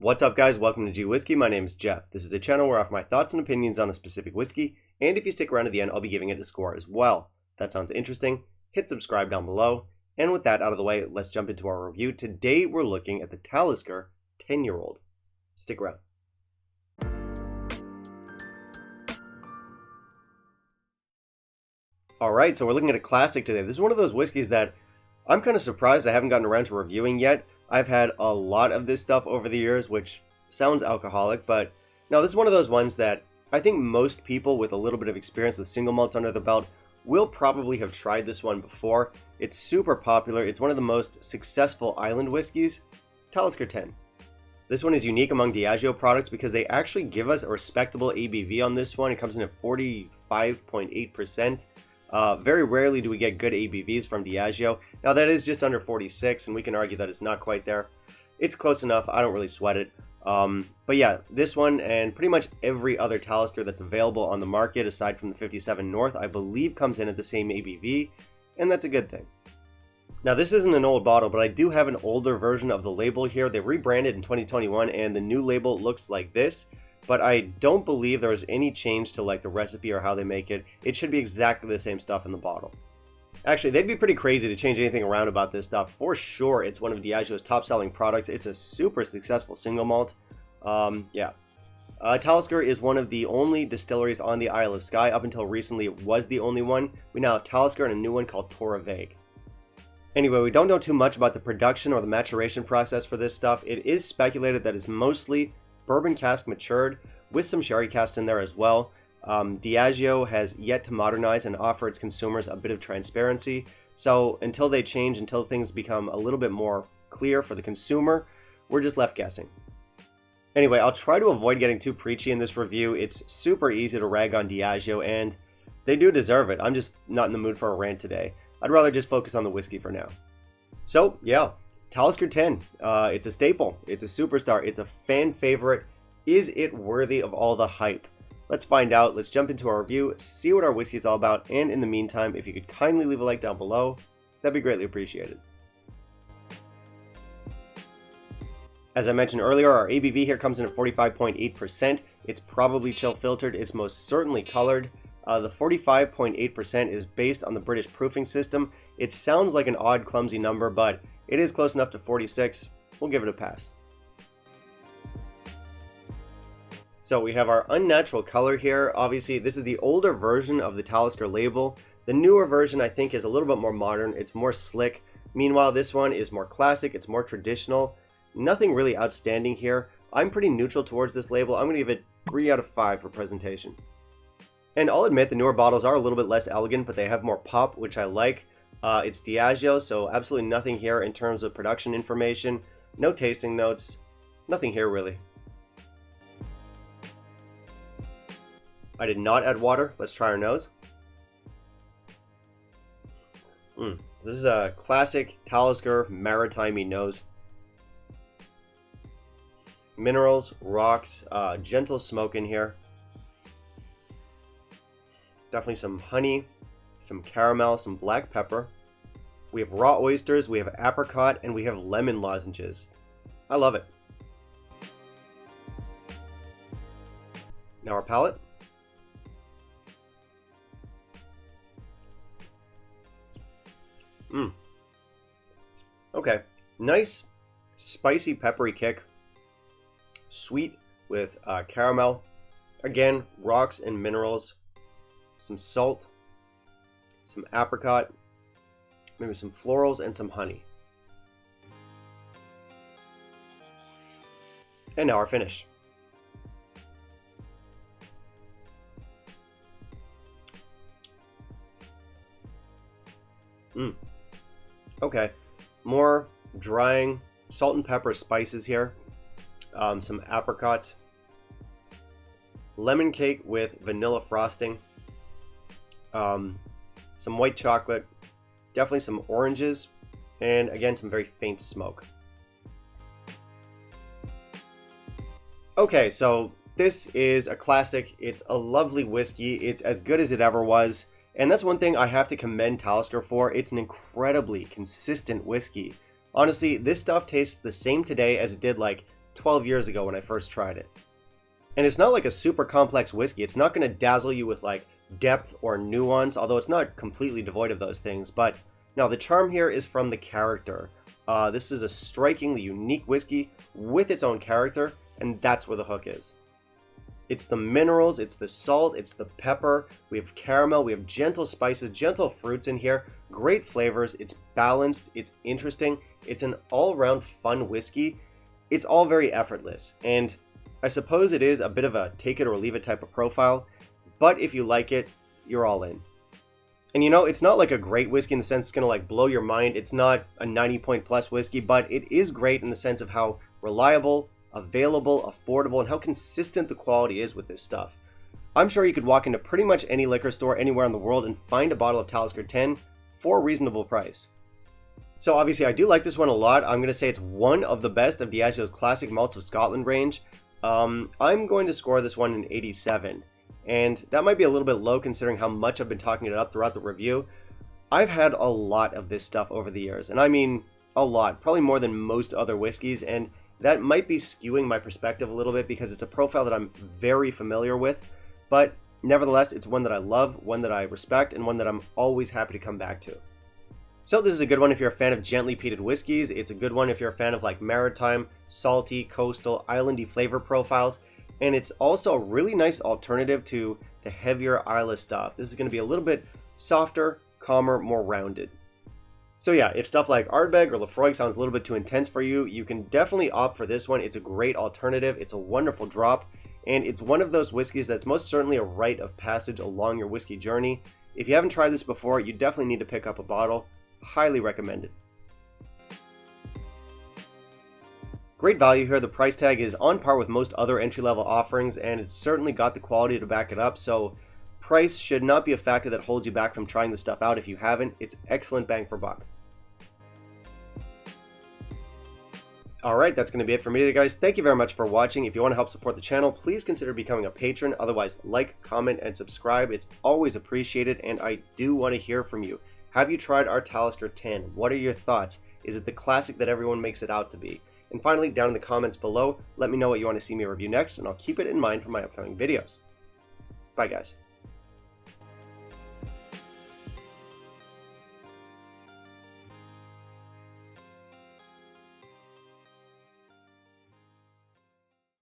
What's up, guys? Welcome to G Whiskey. My name is Jeff. This is a channel where I offer my thoughts and opinions on a specific whiskey, and if you stick around to the end, I'll be giving it a score as well. If that sounds interesting, hit subscribe down below. And with that out of the way, let's jump into our review. Today, we're looking at the Talisker 10-year-old. Stick around. Alright, so we're looking at a classic today. This is one of those whiskeys that I'm kind of surprised I haven't gotten around to reviewing yet. I've had a lot of this stuff over the years, which sounds alcoholic, but no, this is one of those ones that I think most people with a little bit of experience with single malts under the belt will probably have tried this one before. It's super popular. It's one of the most successful island whiskeys, Talisker 10. This one is unique among Diageo products because they actually give us a respectable ABV on this one. It comes in at 45.8%. Very rarely do we get good ABVs from Diageo. Now that is just under 46, and we can argue that it's not quite there. It's close enough. I don't really sweat it. But yeah, this one and pretty much every other Talisker that's available on the market, aside from the 57 North, I believe comes in at the same ABV, and that's a good thing. Now this isn't an old bottle, but I do have an older version of the label here. They rebranded in 2021, and the new label looks like this. But I don't believe there was any change to like the recipe or how they make it. It should be exactly the same stuff in the bottle. Actually, they'd be pretty crazy to change anything around about this stuff. For sure, it's one of Diageo's top-selling products. It's a super successful single malt. Talisker is one of the only distilleries on the Isle of Skye. Up until recently, it was the only one. We now have Talisker and a new one called Tora Vague. Anyway, we don't know too much about the production or the maturation process for this stuff. It is speculated that it's mostly bourbon cask matured with some sherry casks in there as well. Diageo has yet to modernize and offer its consumers a bit of transparency. So until they change, until things become a little bit more clear for the consumer, we're just left guessing. Anyway, I'll try to avoid getting too preachy in this review. It's super easy to rag on Diageo, and they do deserve it. I'm just not in the mood for a rant today. I'd rather just focus on the whiskey for now. So yeah, Talisker 10, it's a staple, it's a superstar, it's a fan favorite. Is it worthy of all the hype? Let's find out. Let's jump into our review, see what our whiskey is all about, and in the meantime, if you could kindly leave a like down below, that'd be greatly appreciated. As I mentioned earlier, our ABV here comes in at 45.8%. It's probably chill filtered, it's most certainly colored. The 45.8% is based on the British proofing system. It sounds like an odd, clumsy number, but it is close enough to 46. We'll give it a pass. So we have our unnatural color here. Obviously, this is the older version of the Talisker label. The newer version, I think, is a little bit more modern. It's more slick. Meanwhile, this one is more classic. It's more traditional. Nothing really outstanding here. I'm pretty neutral towards this label. I'm going to give it 3 out of 5 for presentation. And I'll admit the newer bottles are a little bit less elegant, but they have more pop, which I like. It's Diageo, so absolutely nothing here in terms of production information. No tasting notes. Nothing here, really. I did not add water. Let's try our nose. This is a classic Talisker maritime-y nose. Minerals, rocks, gentle smoke in here. Definitely some honey, some caramel, some black pepper. We have raw oysters, we have apricot, and we have lemon lozenges. I love it. Now our palate. Okay, nice, spicy, peppery kick. Sweet with caramel. Again, rocks and minerals. Some salt, some apricot, maybe some florals, and some honey. And now our finish. Okay, more drying salt and pepper spices here. Some apricot, lemon cake with vanilla frosting. Some white chocolate, definitely some oranges, and again some very faint smoke. Okay, so this is a classic. It's a lovely whiskey. It's as good as it ever was. And that's one thing I have to commend Talisker for. It's an incredibly consistent whiskey. Honestly, this stuff tastes the same today as it did like 12 years ago when I first tried it. And it's not like a super complex whiskey. It's not going to dazzle you with like depth or nuance, although it's not completely devoid of those things. But now the charm here is from the character. This is a strikingly unique whiskey with its own character, and that's where the hook is. It's the minerals, it's the salt, it's the pepper, we have caramel, we have gentle spices, gentle fruits in here, great flavors, it's balanced, it's interesting, it's an all-around fun whiskey. It's all very effortless, and I suppose it is a bit of a take it or leave it type of profile, but if you like it, you're all in. And you know, it's not like a great whiskey in the sense it's going to like blow your mind. It's not a 90-point plus whiskey, but it is great in the sense of how reliable, available, affordable, and how consistent the quality is with this stuff. I'm sure you could walk into pretty much any liquor store anywhere in the world and find a bottle of Talisker 10 for a reasonable price. So obviously I do like this one a lot. I'm going to say it's one of the best of Diageo's classic malts of Scotland range. I'm going to score this one an 87. And that might be a little bit low considering how much I've been talking it up throughout the review. I've had a lot of this stuff over the years, and I mean a lot, probably more than most other whiskeys, and that might be skewing my perspective a little bit because it's a profile that I'm very familiar with, but nevertheless, it's one that I love, one that I respect, and one that I'm always happy to come back to. So this is a good one if you're a fan of gently peated whiskeys. It's a good one if you're a fan of like maritime, salty, coastal, islandy flavor profiles. And it's also a really nice alternative to the heavier Islay stuff. This is going to be a little bit softer, calmer, more rounded. So yeah, if stuff like Ardbeg or Lefroy sounds a little bit too intense for you, you can definitely opt for this one. It's a great alternative. It's a wonderful drop. And it's one of those whiskeys that's most certainly a rite of passage along your whiskey journey. If you haven't tried this before, you definitely need to pick up a bottle. Highly recommended. Great value here. The price tag is on par with most other entry-level offerings, and it's certainly got the quality to back it up, so price should not be a factor that holds you back from trying this stuff out if you haven't. It's excellent bang for buck. Alright, that's going to be it for me today, guys. Thank you very much for watching. If you want to help support the channel, please consider becoming a patron. Otherwise, like, comment, and subscribe. It's always appreciated, and I do want to hear from you. Have you tried our Talisker 10? What are your thoughts? Is it the classic that everyone makes it out to be? And finally, down in the comments below, let me know what you want to see me review next, and I'll keep it in mind for my upcoming videos. Bye, guys.